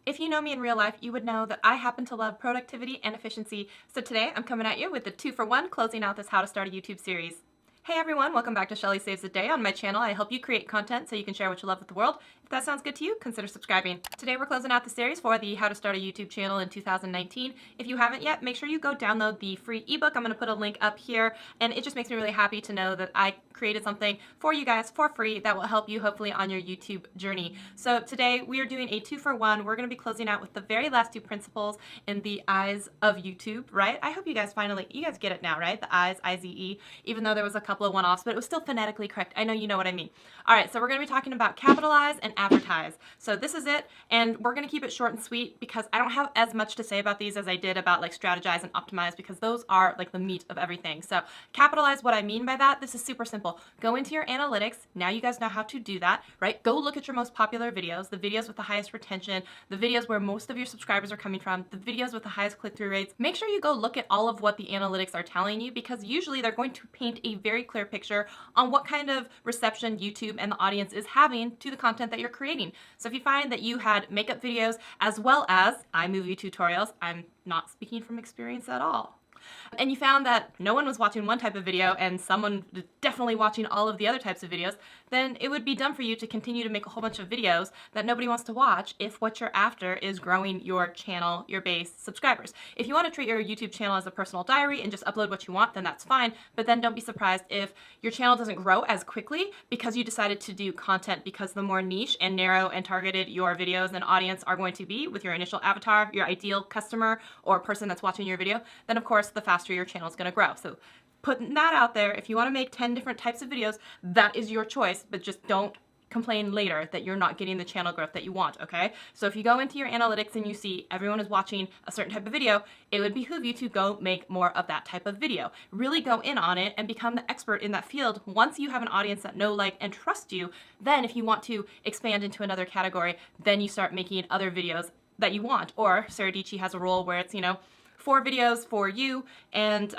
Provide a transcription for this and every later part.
If you know me in real life, you would know that I happen to love productivity and efficiency. So today I'm coming at you with the 2-for-1 closing out this How to Start a YouTube series. Hey everyone, welcome back to Shelly Saves the Day. On my channel, I help you create content so you can share what you love with the world. If that sounds good to you, consider subscribing. Today we're closing out the series for the How to Start a YouTube Channel in 2019. If you haven't yet, make sure you go download the free ebook. I'm going to put a link up here, and it just makes me really happy to know that I created something for you guys for free that will help you hopefully on your YouTube journey. So today we are doing a 2-for-1. We're going to be closing out with the very last 2 principles in the eyes of YouTube, right? I hope you guys you guys get it now, right? The eyes, I-Z-E, even though there was a couple of one-offs, but it was still phonetically correct. I know you know what I mean. All right, so we're going to be talking about capitalize and advertise. So this is it, and we're going to keep it short and sweet because I don't have as much to say about these as I did about like strategize and optimize, because those are like the meat of everything. So capitalize, what I mean by that, this is super simple. Go into your analytics. Now you guys know how to do that, right? Go look at your most popular videos, the videos with the highest retention, the videos where most of your subscribers are coming from, the videos with the highest click-through rates. Make sure you go look at all of what the analytics are telling you, because usually they're going to paint a very clear picture on what kind of reception YouTube and the audience is having to the content that you're creating. So if you find that you had makeup videos as well as iMovie tutorials, I'm not speaking from experience at all, and you found that no one was watching one type of video and someone was definitely watching all of the other types of videos, then it would be dumb for you to continue to make a whole bunch of videos that nobody wants to watch if what you're after is growing your channel, your base subscribers. If you want to treat your YouTube channel as a personal diary and just upload what you want, then that's fine, but then don't be surprised if your channel doesn't grow as quickly because you decided to do content, because the more niche and narrow and targeted your videos and audience are going to be with your initial avatar, your ideal customer or person that's watching your video, then of course the faster your channel is going to grow. So putting that out there, if you want to make 10 different types of videos, that is your choice, but just don't complain later that you're not getting the channel growth that you want, okay? So if you go into your analytics and you see everyone is watching a certain type of video, it would behoove you to go make more of that type of video. Really go in on it and become the expert in that field. Once you have an audience that know, like, and trust you, then if you want to expand into another category, then you start making other videos that you want. Or Sarah Dietschy has a rule where it's, 4 videos for you and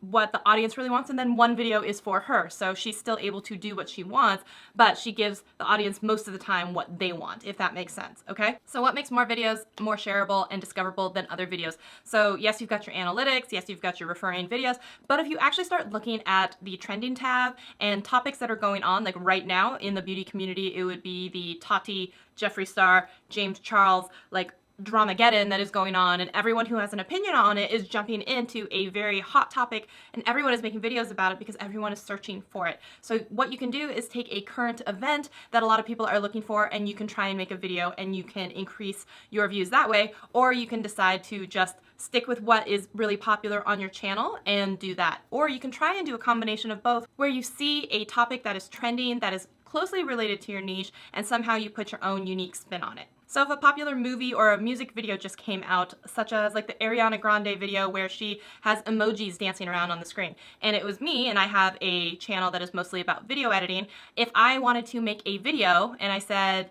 what the audience really wants, and then 1 video is for her. So she's still able to do what she wants, but she gives the audience most of the time what they want, if that makes sense, okay? So what makes more videos more shareable and discoverable than other videos? So yes, you've got your analytics, yes, you've got your referring videos, but if you actually start looking at the trending tab and topics that are going on, like right now in the beauty community, it would be the Tati, Jeffree Star, James Charles, like Dramageddon that is going on, and everyone who has an opinion on it is jumping into a very hot topic, and everyone is making videos about it because everyone is searching for it. So what you can do is take a current event that a lot of people are looking for, and you can try and make a video and you can increase your views that way, or you can decide to just stick with what is really popular on your channel and do that. Or you can try and do a combination of both, where you see a topic that is trending, that is closely related to your niche, and somehow you put your own unique spin on it. So if a popular movie or a music video just came out, such as like the Ariana Grande video where she has emojis dancing around on the screen, and it was me, and I have a channel that is mostly about video editing, if I wanted to make a video and I said,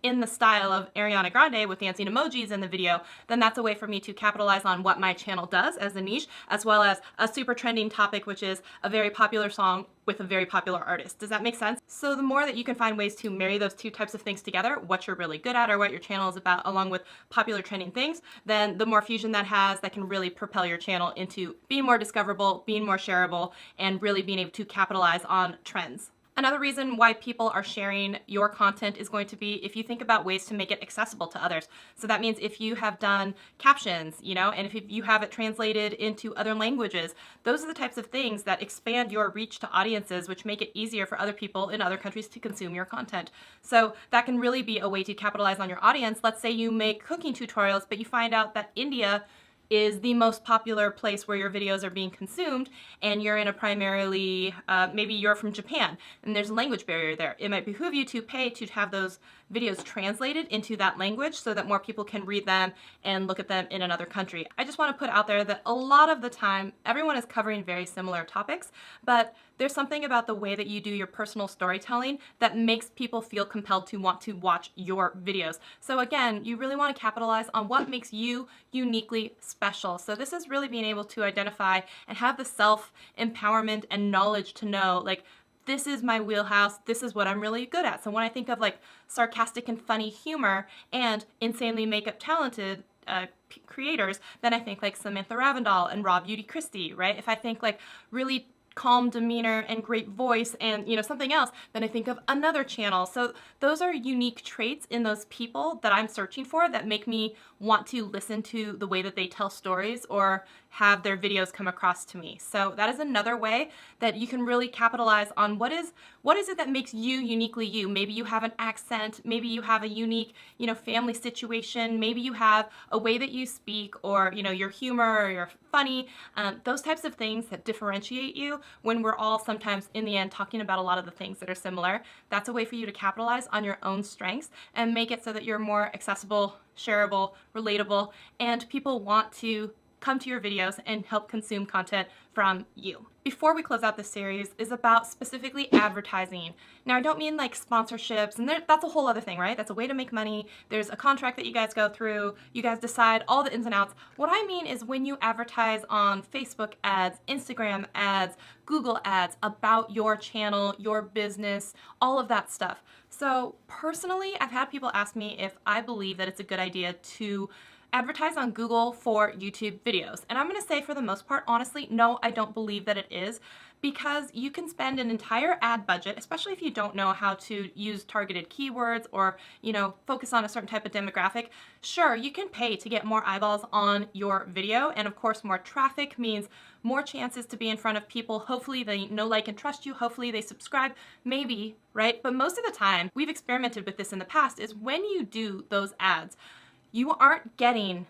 in the style of Ariana Grande with dancing emojis in the video, then that's a way for me to capitalize on what my channel does as a niche, as well as a super trending topic, which is a very popular song with a very popular artist. Does that make sense? So the more that you can find ways to marry those 2 types of things together, what you're really good at or what your channel is about, along with popular trending things, then the more fusion that has, that can really propel your channel into being more discoverable, being more shareable, and really being able to capitalize on trends. Another reason why people are sharing your content is going to be if you think about ways to make it accessible to others. So that means if you have done captions, and if you have it translated into other languages, those are the types of things that expand your reach to audiences, which make it easier for other people in other countries to consume your content. So that can really be a way to capitalize on your audience. Let's say you make cooking tutorials, but you find out that India is the most popular place where your videos are being consumed, and you're in a primarily, maybe you're from Japan, and there's a language barrier there. It might behoove you to pay to have those videos translated into that language so that more people can read them and look at them in another country. I just want to put out there that a lot of the time, everyone is covering very similar topics, but there's something about the way that you do your personal storytelling that makes people feel compelled to want to watch your videos. So again, you really want to capitalize on what makes you uniquely special. So this is really being able to identify and have the self-empowerment and knowledge to know, like, this is my wheelhouse, this is what I'm really good at. So when I think of like sarcastic and funny humor and insanely makeup talented creators, then I think like Samantha Ravindal and Raw Beauty Christie, right? If I think like really calm demeanor and great voice and, you know, something else, then I think of another channel. So those are unique traits in those people that I'm searching for that make me want to listen to the way that they tell stories or have their videos come across to me. So that is another way that you can really capitalize on what is it that makes you uniquely you. Maybe you have an accent, maybe you have a unique, you know, family situation, maybe you have a way that you speak, or, you know, your humor, or you're funny, those types of things that differentiate you when we're all sometimes in the end talking about a lot of the things that are similar. That's a way for you to capitalize on your own strengths and make it so that you're more accessible, shareable, relatable, and people want to come to your videos and help consume content from you. Before we close out this series is about specifically advertising. Now, I don't mean like sponsorships, and that's a whole other thing, right? That's a way to make money. There's a contract that you guys go through. You guys decide all the ins and outs. What I mean is when you advertise on Facebook ads, Instagram ads, Google ads about your channel, your business, all of that stuff. So personally, I've had people ask me if I believe that it's a good idea to advertise on Google for YouTube videos. And I'm going to say for the most part, honestly, no, I don't believe that it is, because you can spend an entire ad budget, especially if you don't know how to use targeted keywords or, you know, focus on a certain type of demographic. Sure, you can pay to get more eyeballs on your video. And of course, more traffic means more chances to be in front of people. Hopefully they know, like, and trust you. Hopefully they subscribe, maybe, right? But most of the time, we've experimented with this in the past, is when you do those ads, you aren't getting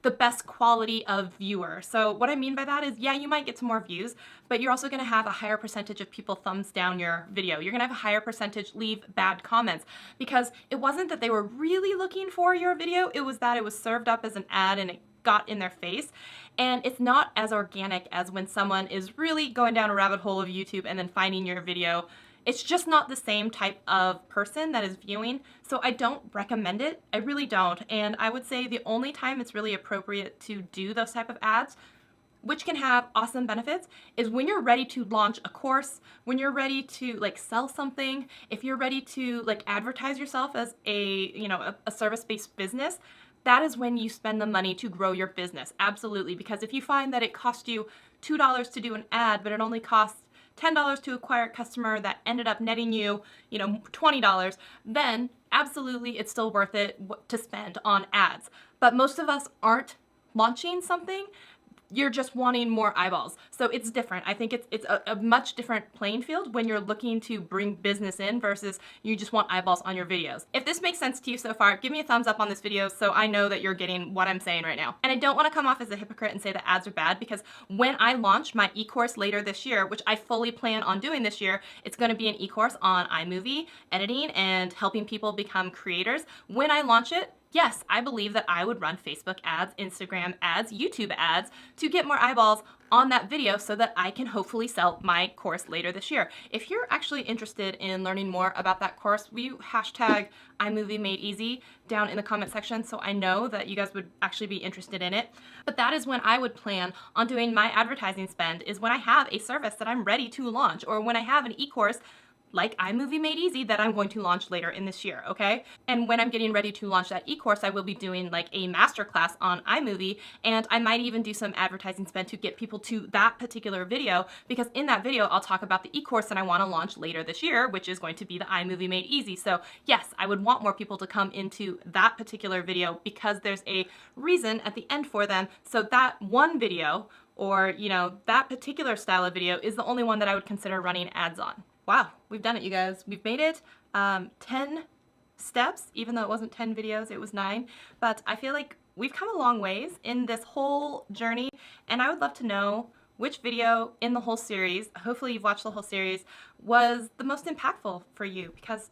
the best quality of viewer. So what I mean by that is, yeah, you might get some more views, but you're also gonna have a higher percentage of people thumbs down your video. You're gonna have a higher percentage leave bad comments, because it wasn't that they were really looking for your video, it was that it was served up as an ad and it got in their face. And it's not as organic as when someone is really going down a rabbit hole of YouTube and then finding your video. It's just not the same type of person that is viewing, so I don't recommend it. I really don't. And I would say the only time it's really appropriate to do those type of ads, which can have awesome benefits, is when you're ready to launch a course, when you're ready to like sell something, if you're ready to like advertise yourself as a, you know, a service-based business. That is when you spend the money to grow your business. Absolutely. Because if you find that it cost you $2 to do an ad, but it only costs $10 to acquire a customer that ended up netting you, you know, $20, then absolutely it's still worth it to spend on ads. But most of us aren't launching something. You're just wanting more eyeballs. So it's different. I think it's a much different playing field when you're looking to bring business in versus you just want eyeballs on your videos. If this makes sense to you so far, give me a thumbs up on this video so I know that you're getting what I'm saying right now. And I don't want to come off as a hypocrite and say that ads are bad, because when I launch my e-course later this year, which I fully plan on doing this year, it's going to be an e-course on iMovie, editing, and helping people become creators. When I launch it, yes, I believe that I would run Facebook ads, Instagram ads, YouTube ads to get more eyeballs on that video so that I can hopefully sell my course later this year. If you're actually interested in learning more about that course, will you hashtag iMovie Made Easy down in the comment section so I know that you guys would actually be interested in it. But that is when I would plan on doing my advertising spend, is when I have a service that I'm ready to launch, or when I have an e-course like iMovie Made Easy that I'm going to launch later in this year, okay? And when I'm getting ready to launch that e-course, I will be doing like a masterclass on iMovie, and I might even do some advertising spend to get people to that particular video, because in that video, I'll talk about the e-course that I wanna launch later this year, which is going to be the iMovie Made Easy. So yes, I would want more people to come into that particular video because there's a reason at the end for them. So that one video, or, you know, that particular style of video is the only one that I would consider running ads on. Wow, we've done it, you guys. We've made it 10 steps, even though it wasn't 10 videos, it was 9. But I feel like we've come a long ways in this whole journey, and I would love to know which video in the whole series, hopefully you've watched the whole series, was the most impactful for you, because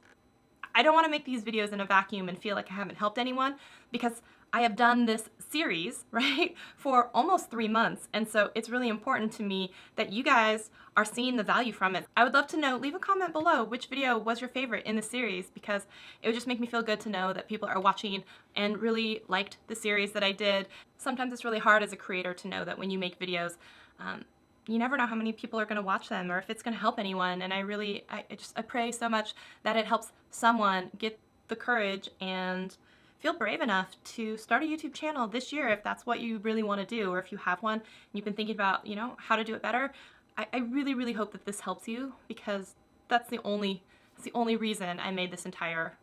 I don't want to make these videos in a vacuum and feel like I haven't helped anyone, because I have done this series, right, for almost 3 months, and so it's really important to me that you guys are seeing the value from it. I would love to know, leave a comment below which video was your favorite in the series, because it would just make me feel good to know that people are watching and really liked the series that I did. Sometimes it's really hard as a creator to know that when you make videos, you never know how many people are going to watch them or if it's going to help anyone. And I pray so much that it helps someone get the courage and feel brave enough to start a YouTube channel this year if that's what you really want to do, or if you have one and you've been thinking about, how to do it better. I really, really hope that this helps you, because that's the only reason I made this entire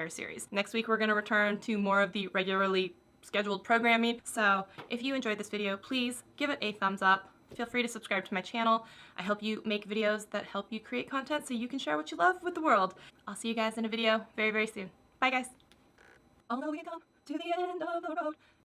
series. Next week we're going to return to more of the regularly scheduled programming. So if you enjoyed this video, please give it a thumbs up. Feel free to subscribe to my channel. I help you make videos that help you create content so you can share what you love with the world. I'll see you guys in a video very, very soon. Bye guys. Although we come to the end of the road,